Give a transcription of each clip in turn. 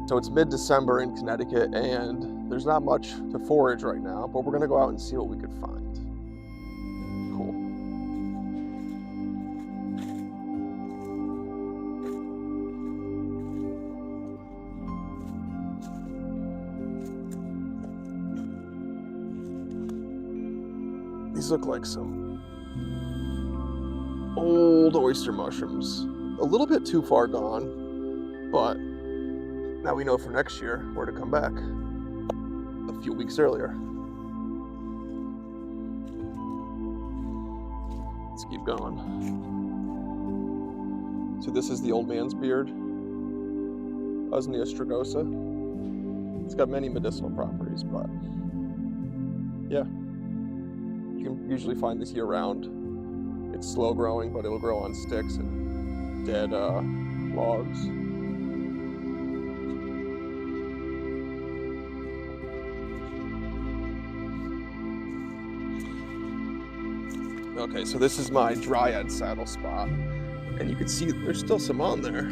So it's mid-December in Connecticut, and there's not much to forage right now, but we're gonna go out and see what we could find. Cool. These look like some old oyster mushrooms. A little bit too far gone, but now we know for next year where to come back a few weeks earlier. Let's keep going. So this is the old man's beard, Usnea strigosa. It's got many medicinal properties, but yeah, you can usually find this year round. It's slow growing, but it'll grow on sticks and dead logs. Okay, so this is my dryad saddle spot, and you can see there's still some on there.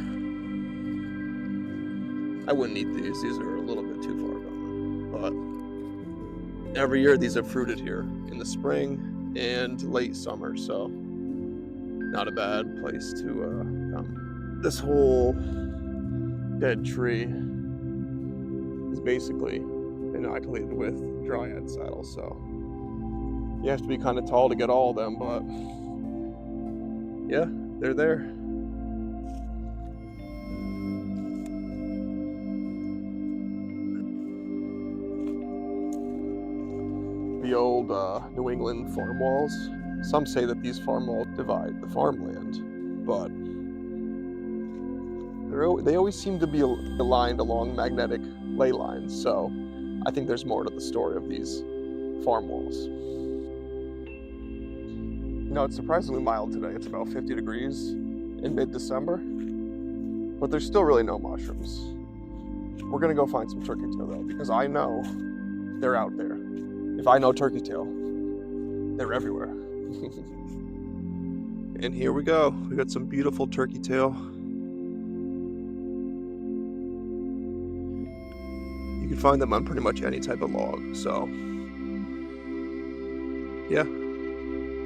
I wouldn't eat these are a little bit too far gone, but every year these are fruited here in the spring and late summer, so not a bad place to come. This whole dead tree is basically inoculated with dryad saddle, so you have to be kind of tall to get all of them, but yeah, they're there. The old New England farm walls. Some say that these farm walls divide the farmland, but they always seem to be aligned along magnetic ley lines, so I think there's more to the story of these farm walls. You know, it's surprisingly mild today. It's about 50 degrees in mid-December, but there's still really no mushrooms. We're gonna go find some turkey tail though, because I know they're out there. If I know turkey tail, they're everywhere. And here we go. We got some beautiful turkey tail. You can find them on pretty much any type of log, so yeah,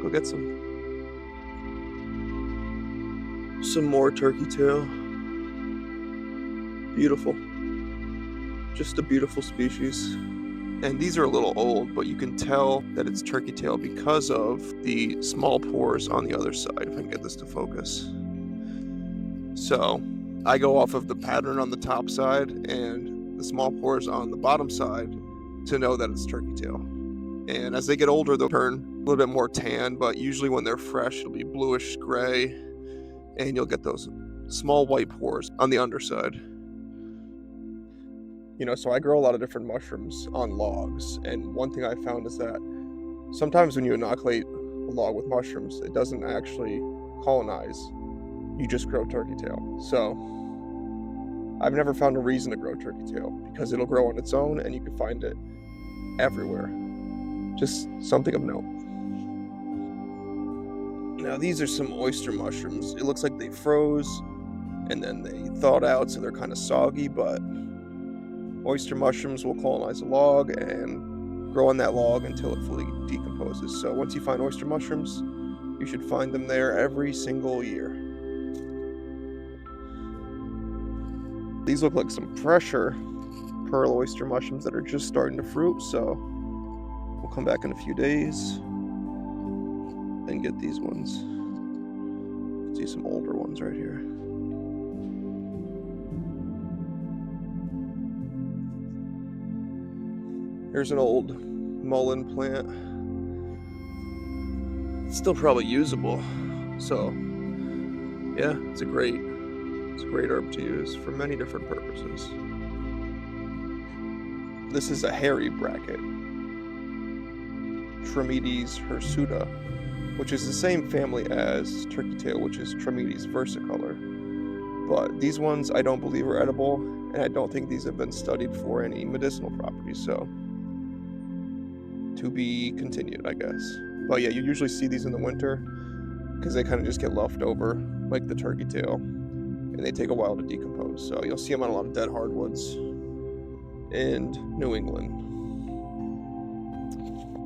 go get some more turkey tail. Beautiful. Just a beautiful species. And these are a little old, but you can tell that it's turkey tail because of the small pores on the other side, if I can get this to focus. So I go off of the pattern on the top side and the small pores on the bottom side to know that it's turkey tail. And as they get older, they'll turn a little bit more tan, but usually when they're fresh, it'll be bluish gray, and you'll get those small white pores on the underside. You know, so I grow a lot of different mushrooms on logs, and one thing I found is that sometimes when you inoculate a log with mushrooms, it doesn't actually colonize. You just grow turkey tail. So I've never found a reason to grow turkey tail because it'll grow on its own and you can find it everywhere. Just something of note. Now these are some oyster mushrooms. It looks like they froze and then they thawed out, so they're kind of soggy, but oyster mushrooms will colonize a log and grow on that log until it fully decomposes. So once you find oyster mushrooms, you should find them there every single year. These look like some fresher pearl oyster mushrooms that are just starting to fruit, so we'll come back in a few days and get these ones. See some older ones right here. Here's an old mullein plant. It's still probably usable, so yeah, it's a great herb to use for many different purposes. This is a hairy bracket, Trametes hirsuta, which is the same family as turkey tail, which is Trametes versicolor. But these ones I don't believe are edible, and I don't think these have been studied for any medicinal properties, so to be continued, I guess. But yeah, you usually see these in the winter because they kind of just get left over like the turkey tail, and they take a while to decompose. So you'll see them on a lot of dead hardwoods in New England.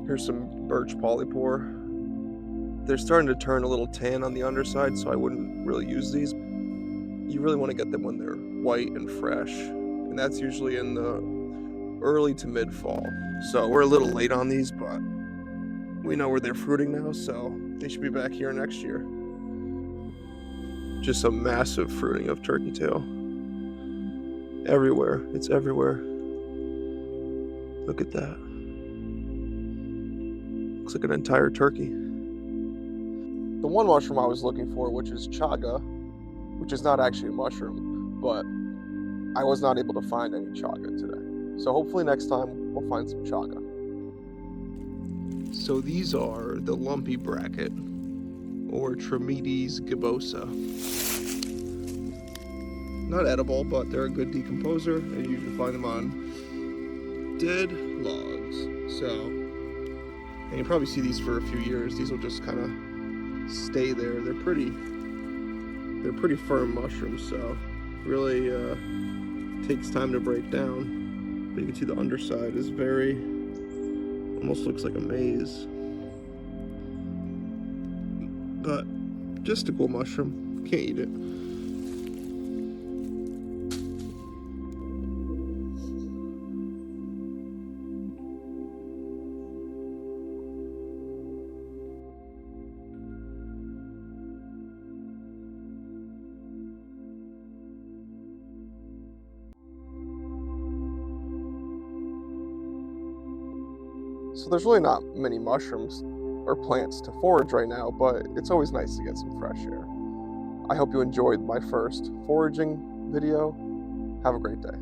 Here's some Birch Polypore. They're starting to turn a little tan on the underside, so I wouldn't really use these. You really want to get them when they're white and fresh, and that's usually in the early to mid-fall. So we're a little late on these, but we know where they're fruiting now, so they should be back here next year. Just a massive fruiting of turkey tail. Everywhere. It's everywhere. Look at that. Looks like an entire turkey. The one mushroom I was looking for, which is chaga, which is not actually a mushroom, but I was not able to find any chaga today. So hopefully next time we'll find some chaga. So these are the lumpy bracket, or Trametes gibbosa. Not edible, but they're a good decomposer, and you usually find them on dead logs. So, and you'll probably see these for a few years. These will just kind of stay there. They're pretty firm mushrooms, so really takes time to break down. But you can see the underside is almost looks like a maze. But just a cool mushroom. Can't eat it. So there's really not many mushrooms or plants to forage right now, but it's always nice to get some fresh air. I hope you enjoyed my first foraging video. Have a great day.